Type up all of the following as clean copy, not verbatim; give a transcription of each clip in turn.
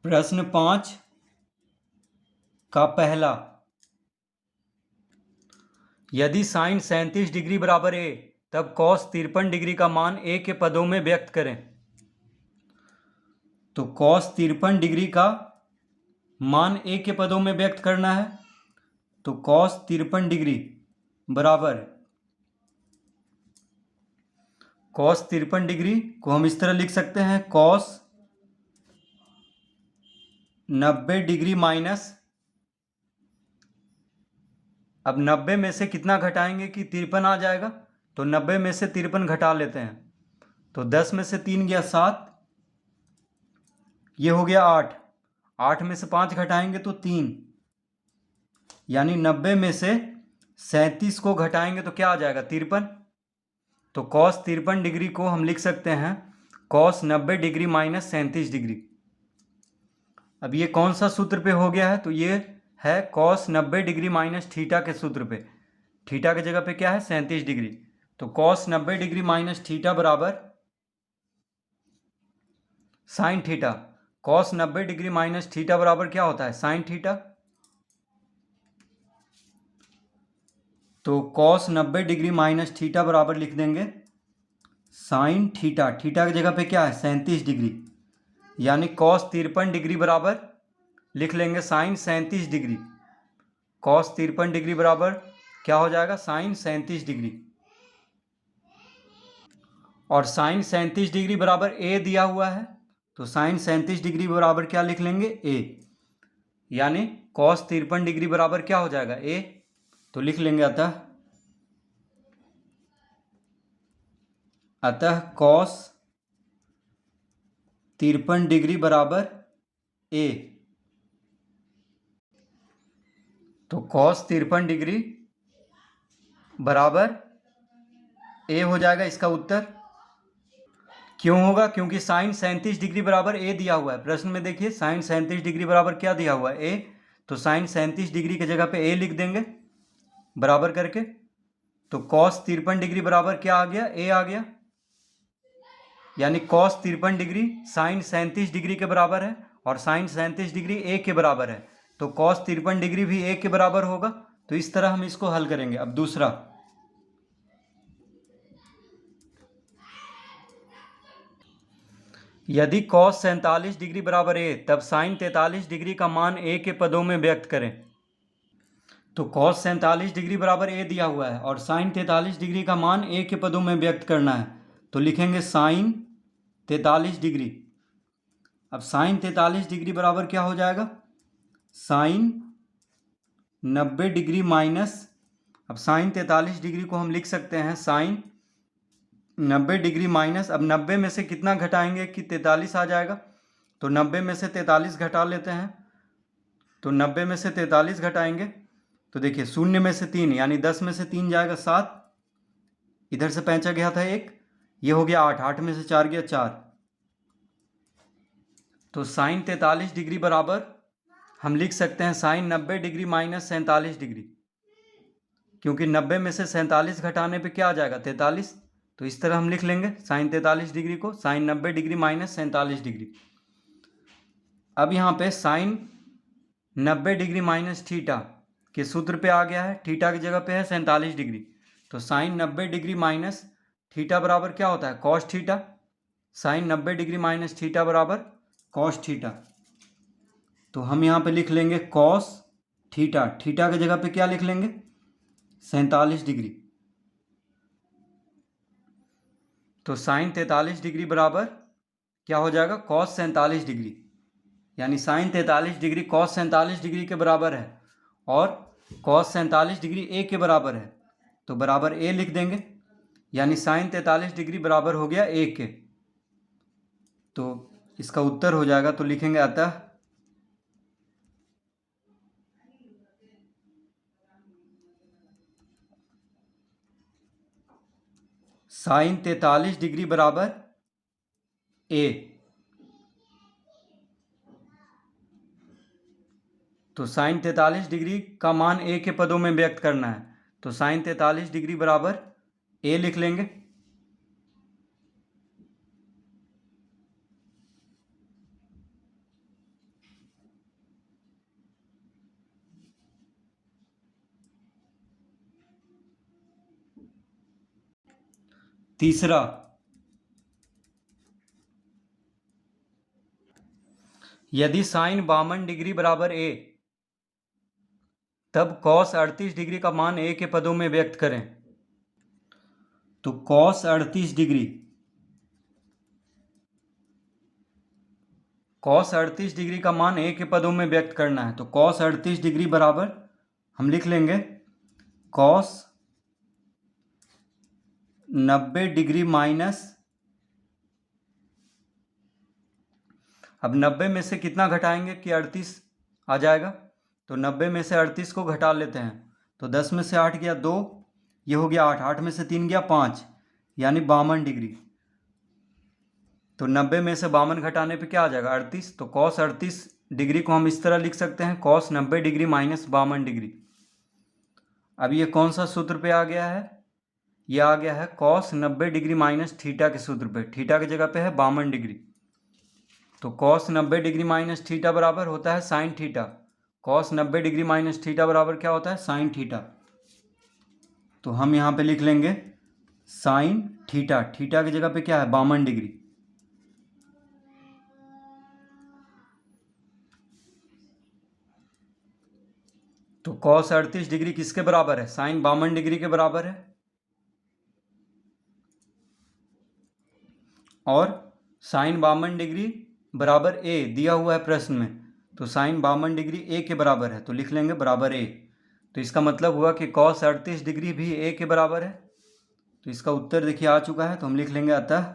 प्रश्न 5 का पहला, यदि साइन 37 डिग्री बराबर ए तब कॉस 53 डिग्री का मान ए के पदों में व्यक्त करें। तो कॉस 53 डिग्री का मान ए के पदों में व्यक्त करना है। तो कॉस 53 डिग्री बराबर, कॉस 53 डिग्री को हम इस तरह लिख सकते हैं, कॉस 90 डिग्री माइनस, अब 90 में से कितना घटाएंगे कि 53 आ जाएगा, तो 90 में से 53 घटा लेते हैं। तो 10 में से 3 गया 7, ये हो गया 8, 8 में से 5 घटाएंगे तो 3, यानी 90 में से 37 को घटाएंगे तो क्या आ जाएगा 53। तो कॉस 53 डिग्री को हम लिख सकते हैं कॉस 90 डिग्री माइनस 37 डिग्री। अब ये कौन सा सूत्र पे हो गया है, तो ये है कॉस 90 डिग्री माइनस थीटा के सूत्र पे। थीटा की जगह पे क्या है 37 डिग्री। तो कॉस 90 डिग्री माइनस थीटा बराबर sine theta. Cos 90 degree minus theta बराबर क्या होता है साइन थीटा। तो कॉस 90 डिग्री माइनस थीटा बराबर लिख देंगे साइन थीटा। थीटा की जगह पे क्या है 37 डिग्री, यानी कॉस 53 डिग्री बराबर लिख लेंगे साइन 37 डिग्री। कॉस 53 डिग्री बराबर क्या हो जाएगा साइन 37 डिग्री। और साइन 37 डिग्री बराबर ए दिया हुआ है, तो साइन 37 डिग्री बराबर क्या लिख लेंगे ए, यानी कॉस 53 डिग्री बराबर क्या हो जाएगा ए। तो लिख लेंगे अतः कॉस 53 डिग्री बराबर ए। तो कॉस 53 डिग्री बराबर ए हो जाएगा इसका उत्तर। क्यों होगा, क्योंकि साइन 37 डिग्री बराबर ए दिया हुआ है। प्रश्न में देखिए साइन 37 डिग्री बराबर क्या दिया हुआ है ए, तो साइन 37 डिग्री की जगह पे ए लिख देंगे बराबर करके। तो कॉस 53 डिग्री बराबर क्या आ गया ए आ गया, यानी कॉस 53 डिग्री साइन 37 डिग्री के बराबर है और साइन 37 डिग्री ए के बराबर है। तो कॉस 53 डिग्री भी ए के बराबर होगा। तो इस तरह हम इसको हल करेंगे। अब दूसरा, यदि कॉस 47 डिग्री बराबर ए तब साइन 43 डिग्री का मान ए के पदों में व्यक्त करें। तो कॉस 47 डिग्री बराबर ए दिया हुआ है और साइन 43 डिग्री का मान ए के पदों में व्यक्त करना है। तो लिखेंगे साइन 43 डिग्री। अब साइन 43 डिग्री बराबर क्या हो जाएगा साइन 90 डिग्री माइनस, अब साइन 43 डिग्री को हम लिख सकते हैं साइन 90 डिग्री माइनस, अब 90 में से कितना घटाएंगे कि 43 आ जाएगा। तो 90 में से 43 घटा लेते हैं। तो 90 में से 43 घटाएंगे तो देखिए 0 में से 3, यानी 10 में से 3 जाएगा 7, इधर से पैंचा गया था 1, ये हो गया 8, 8 में से 4 गया 4। तो साइन 43 डिग्री बराबर हम लिख सकते हैं साइन 90 डिग्री माइनस 47 डिग्री, क्योंकि 90 में से 47 घटाने पे क्या आ जाएगा 43। तो इस तरह हम लिख लेंगे साइन 43 डिग्री को साइन 90 डिग्री माइनस 47 डिग्री। अब यहाँ पे साइन 90 डिग्री माइनस थीटा के सूत्र पे आ गया है, थीटा की जगह पे है 47 डिग्री। तो साइन 90 डिग्री माइनस थीटा बराबर क्या होता है cos theta. Sine 90 degree minus theta बराबर कॉस थीटा। तो हम यहाँ पे लिख लेंगे कॉस थीटा, थीटा की जगह पे क्या लिख लेंगे 47 डिग्री। तो साइन 43 डिग्री बराबर क्या हो जाएगा कॉस 47 डिग्री, यानी साइन 43 डिग्री कॉस 47 डिग्री के बराबर है और कॉस 47 डिग्री ए के बराबर है। तो बराबर ए लिख देंगे, यानी साइन 43 डिग्री बराबर हो गया ए के। तो इसका उत्तर हो जाएगा, तो लिखेंगे अतः साइन 43 डिग्री बराबर ए। तो साइन 43 डिग्री का मान ए के पदों में व्यक्त करना है। तो साइन 43 डिग्री बराबर ए लिख लेंगे। तीसरा, यदि साइन 52 डिग्री बराबर ए, तब कॉस 38 डिग्री का मान ए के पदों में व्यक्त करें। तो कॉस 38 डिग्री, कॉस 38 डिग्री का मान ए के पदों में व्यक्त करना है। तो कॉस 38 डिग्री बराबर हम लिख लेंगे कॉस 90 डिग्री माइनस, अब 90 में से कितना घटाएंगे कि 38 आ जाएगा। तो 90 में से 38 को घटा लेते हैं। तो 10 में से 8 गया 2, ये हो गया 8, 8 में से 3 गया 5, यानी 52 डिग्री। तो 90 में से 52 घटाने पे क्या आ जाएगा 38। तो कॉस 38 डिग्री को हम इस तरह लिख सकते हैं कॉस 90 डिग्री माइनस 52 डिग्री। अब ये कौन सा सूत्र पे आ गया है, ये आ गया है कॉस 90 डिग्री माइनस थीटा के सूत्र पे। थीटा की जगह पे है 52 डिग्री। तो कॉस 90 डिग्री माइनस थीटा बराबर होता है sine theta. Cos 90 degree minus theta बराबर क्या होता है साइन थीटा। तो हम यहाँ पे लिख लेंगे साइन थीटा, थीटा की जगह पे क्या है 52 डिग्री। तो कॉस 38 डिग्री किसके बराबर है, साइन 52 डिग्री के बराबर है। और साइन 52 डिग्री बराबर ए दिया हुआ है प्रश्न में। तो साइन 52 डिग्री ए के बराबर है, तो लिख लेंगे बराबर ए। तो इसका मतलब हुआ कि कॉस 38 डिग्री भी ए के बराबर है। तो इसका उत्तर देखिए आ चुका है। तो हम लिख लेंगे अतः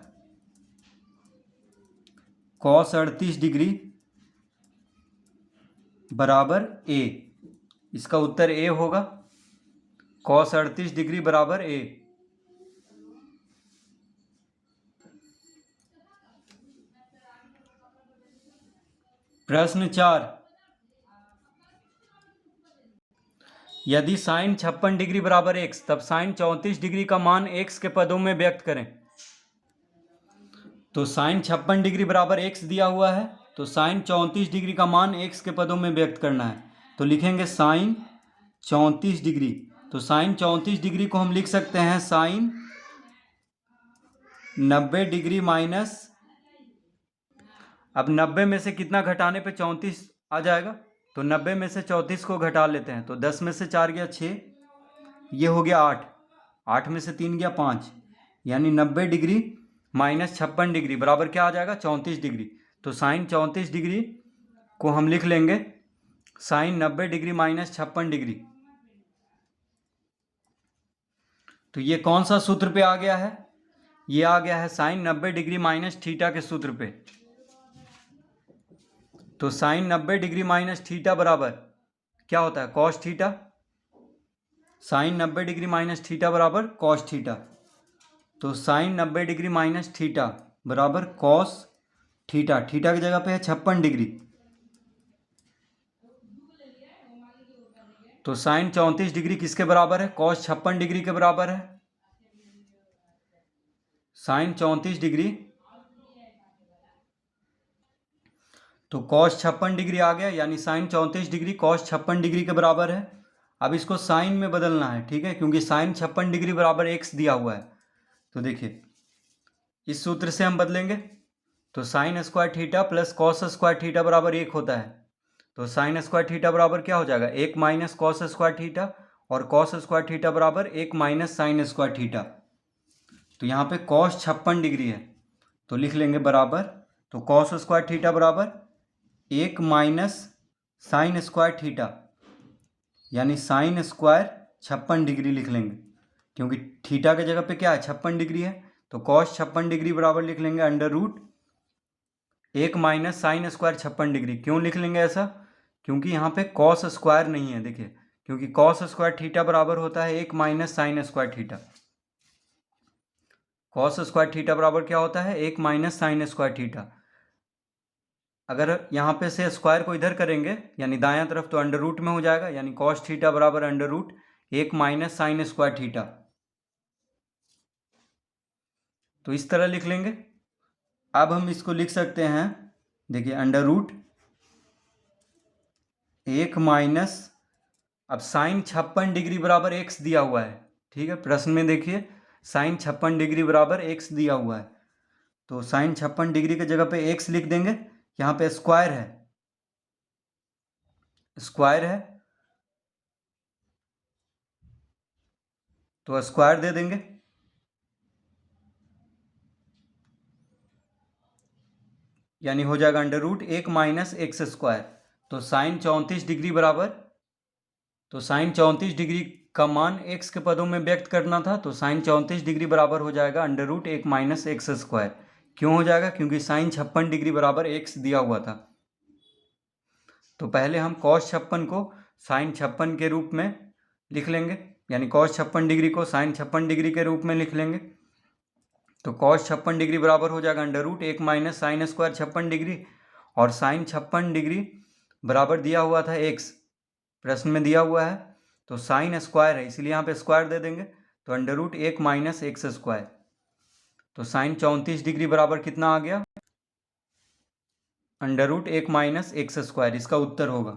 कॉस 38 डिग्री बराबर ए। इसका उत्तर ए होगा, कॉस 38 डिग्री बराबर ए। प्रश्न 4, यदि साइन 56 डिग्री बराबर x, तब साइन 34 डिग्री का मान x के पदों में व्यक्त करें। तो साइन 56 डिग्री बराबर x दिया हुआ है, तो साइन 34 डिग्री का मान x के पदों में व्यक्त करना है। तो लिखेंगे साइन 34 डिग्री। तो साइन 34 डिग्री को हम लिख सकते हैं साइन 90 डिग्री माइनस, अब 90 में से कितना घटाने पे 34 आ जाएगा। तो 90 में से 34 को घटा लेते हैं। तो 10 में से 4 गया 6, ये हो गया 8, 8 में से 3 गया 5, यानी 90 डिग्री माइनस 56 डिग्री बराबर क्या आ जाएगा 34 डिग्री। तो साइन 34 डिग्री को हम लिख लेंगे साइन 90 डिग्री माइनस 56 डिग्री। तो ये कौन सा सूत्र पे आ गया है, ये आ गया है साइन 90 डिग्री माइनस थीटा के सूत्र पे। तो साइन 90 डिग्री माइनस थीटा बराबर क्या होता है cos theta. Sine 90 degree minus theta बराबर कॉस थीटा। तो साइन 90 डिग्री माइनस थीटा बराबर कॉस थीटा, थीटा की जगह पे है 56 डिग्री। तो साइन 34 डिग्री किसके बराबर है, कॉस 56 डिग्री के बराबर है। साइन 34 डिग्री, तो कॉस 56 डिग्री आ गया, यानी साइन 34 डिग्री कॉस 56 डिग्री के बराबर है। अब इसको साइन में बदलना है, ठीक है, क्योंकि साइन 56 डिग्री बराबर x दिया हुआ है। तो देखिए इस सूत्र से हम बदलेंगे। तो sign square theta plus cos square theta बराबर 1 होता है। तो साइन स्क्वायर थीटा बराबर क्या हो जाएगा 1 माइनस कॉस स्क्वायर थीटा, और कॉस स्क्वायर थीटा बराबर 1 माइनस साइन स्क्वायर थीटा। तो यहाँ पे कॉस 56 डिग्री है, तो लिख लेंगे बराबर, तो कॉस स्क्वायर थीटा बराबर 1 माइनस साइन स्क्वायर थीटा, यानी साइन स्क्वायर 56 डिग्री लिख लेंगे, क्योंकि थीटा की जगह पे क्या है 56 डिग्री है। तो कॉस 56 डिग्री बराबर लिख लेंगे under root 1 minus sine square 56 degree. क्यों लिख लेंगे ऐसा, क्योंकि यहाँ पे कॉस स्क्वायर नहीं है, देखिए, क्योंकि कॉस स्क्वायर थीटा बराबर होता है 1 minus sine square theta. Cos square theta बराबर क्या होता है 1 माइनस साइन स्क्वायर थीटा। अगर यहाँ पे से स्क्वायर को इधर करेंगे यानी दायां तरफ, तो अंडर रूट में हो जाएगा, यानी कॉस थीटा बराबर under root 1 minus sine square theta. तो इस तरह लिख लेंगे। अब हम इसको लिख सकते हैं, देखिए अंडर रूट 1 माइनस, अब साइन 56 डिग्री बराबर x दिया हुआ है, ठीक है, प्रश्न में देखिए साइन 56 डिग्री बराबर x दिया हुआ है, तो साइन 56 डिग्री की जगह पे x लिख देंगे। यहाँ पे स्क्वायर है तो स्क्वायर दे देंगे, यानी हो जाएगा under root 1 minus x square. तो साइन 34 डिग्री बराबर, तो साइन 34 डिग्री का मान x के पदों में व्यक्त करना था, तो साइन 34 डिग्री बराबर हो जाएगा under root 1 minus x square. क्यों हो जाएगा? क्योंकि साइन 56 डिग्री बराबर x दिया हुआ था। तो पहले हम कॉस 56 को साइन 56 के रूप में लिख लेंगे, यानी कॉस 56 डिग्री को साइन 56 डिग्री के रूप में लिख लेंगे। तो कॉस 56 डिग्री बराबर हो जाएगा under root 1 minus sine square 56 degree, और साइन 56 डिग्री बराबर दिया हुआ था x, प्रश्न में दिया हुआ है, तो साइन स्क्वायर है इसलिए यहाँ पे स्क्वायर दे देंगे, तो under root 1 minus x square. तो साइन 34 डिग्री बराबर कितना आ गया? Under root 1 minus x square, इसका उत्तर होगा।